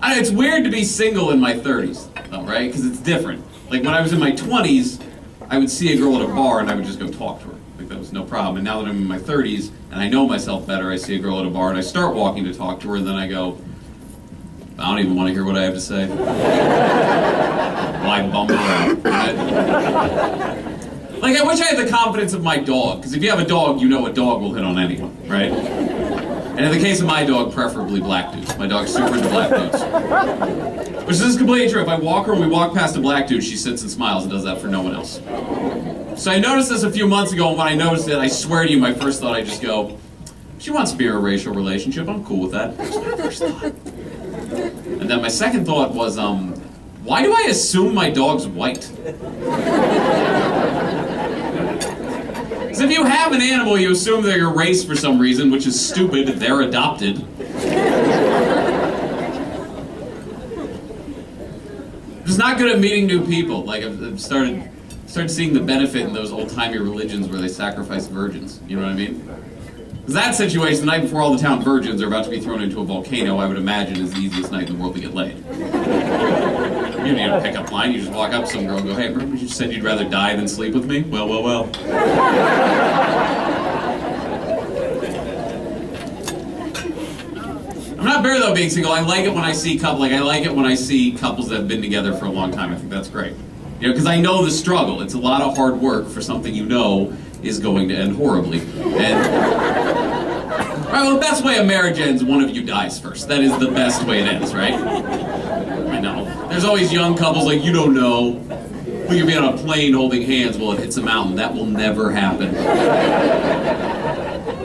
It's weird to be single in my 30s, though, right? Because it's different. Like, when I was in my 20s, I would see a girl at a bar and I would just go talk to her. Like, that was no problem. And now that I'm in my 30s and I know myself better, I see a girl at a bar and I start walking to talk to her, and then I go, I don't even want to hear what I have to say. Why bum her out? Like, I wish I had the confidence of my dog, because if you have a dog, you know a dog will hit on anyone, right? And in the case of my dog, preferably black dudes. My dog's super into black dudes. Which is completely true. If I walk her and we walk past a black dude, she sits and smiles and does that for no one else. So I noticed this a few months ago, and when I noticed it, I swear to you, my first thought, I just go, she wants to be in a racial relationship, I'm cool with that. That was my first thought. And then my second thought was, why do I assume my dog's white? Because if you have an animal, you assume they're your race for some reason, which is stupid. They're adopted. I'm just not good at meeting new people. Like, I've started seeing the benefit in those old-timey religions where they sacrifice virgins. You know what I mean? Because that situation, the night before all the town virgins are about to be thrown into a volcano, I would imagine is the easiest night in the world to get laid. You don't need a pickup line. You just walk up to some girl and go, hey, remember you said you'd rather die than sleep with me? Well, well, well. I'm not bitter, though, being single. I like it when I see couples that have been together for a long time. I think that's great. You know, because I know the struggle. It's a lot of hard work for something you know is going to end horribly. And all right, well, the best way a marriage ends, one of you dies first. That is the best way it ends, right? I know. There's always young couples like, you don't know. We could be on a plane holding hands while it hits a mountain. That will never happen.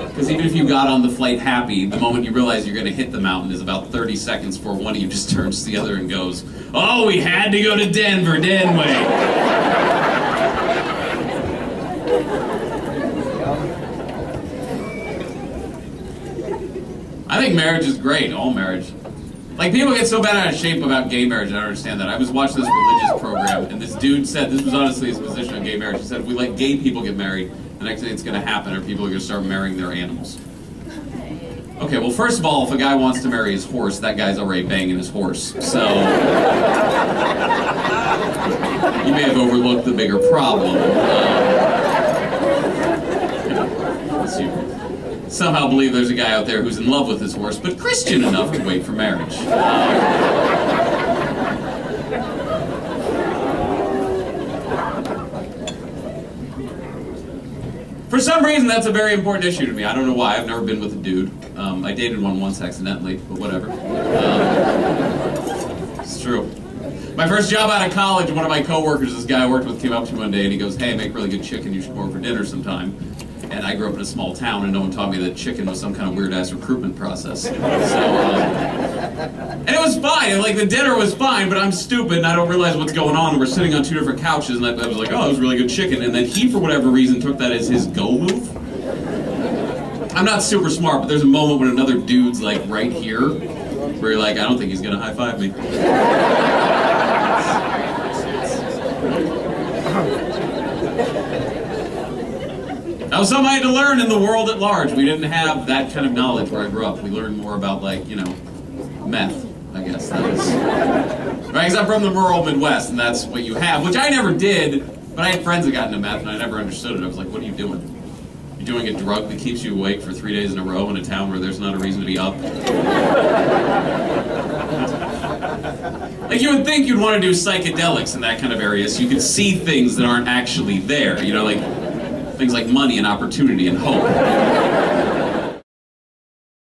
Because even if you got on the flight happy, the moment you realize you're going to hit the mountain is about 30 seconds before one of you just turns to the other and goes, oh, we had to go to Denver, didn't we? I think marriage is great, all marriage. Like, people get so bad out of shape about gay marriage, I don't understand that. I was watching this religious program, and this dude said, this was honestly his position on gay marriage, he said, if we let gay people get married, the next thing that's going to happen are people are going to start marrying their animals. Okay, well, first of all, if a guy wants to marry his horse, that guy's already banging his horse. So, you may have overlooked the bigger problem. You somehow believe there's a guy out there who's in love with his horse, but Christian enough to wait for marriage. For some reason, that's a very important issue to me. I don't know why. I've never been with a dude. I dated one once accidentally, but whatever. It's true. My first job out of college, one of my coworkers, this guy I worked with, came up to me one day and he goes, hey, I make really good chicken. You should come over for dinner sometime. And I grew up in a small town, and no one taught me that chicken was some kind of weird-ass recruitment process. So, and it was fine. Like, the dinner was fine, but I'm stupid, and I don't realize what's going on. And we're sitting on two different couches, and I was like, oh, it was really good chicken. And then he, for whatever reason, took that as his go move. I'm not super smart, but there's a moment when another dude's, like, right here, where you're like, I don't think he's going to high-five me. That was something I had to learn in the world at large. We didn't have that kind of knowledge where I grew up. We learned more about, like, you know, meth, I guess. That is, right? Because I'm from the rural Midwest, and that's what you have, which I never did, but I had friends that got into meth, and I never understood it. I was like, what are you doing? You're doing a drug that keeps you awake for 3 days in a row in a town where there's not a reason to be up? Like, you would think you'd want to do psychedelics in that kind of area so you could see things that aren't actually there, you know, like things like money and opportunity and hope.